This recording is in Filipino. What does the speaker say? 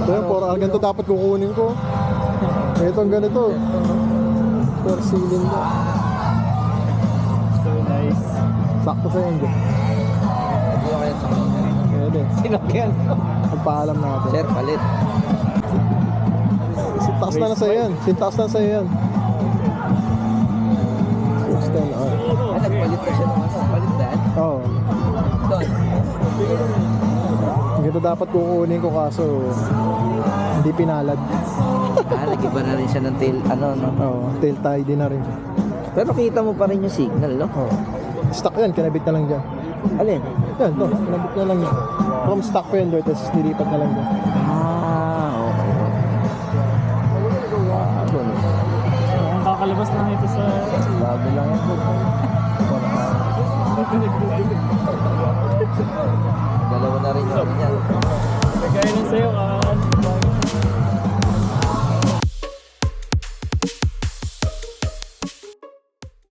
Ito yung 4R. Ganito dapat kukunin ko. Itong ganito. 4 cylinder. So nice. Sakto sa inyo. Hindi ko kaya sakyan. Pwede. Sinakyan. Magpaalam natin. Sir, palit. Sintax na sa'yo yan. Sintax na sa'yo yan. 610R. Nagpalit na siya ng ano. Palit na yan. Oo. Doon. Ganito dapat kukunin ko kaso hindi pinalad. Nag-iba na rin siya ng tail, ano, no? Oo. Tail tidy na rin. Pero kita mo pa rin yung signal, no? Oo. Stock yan. Kinabit na lang dyan. Alin? Yan, to. Kinabit na lang yan. From stock fender, tapos nilipat na lang dyan. Okay. Bago, no? Ang kakalabas lang ito sa... Bago lang yan. Dalawa na rin yung yan.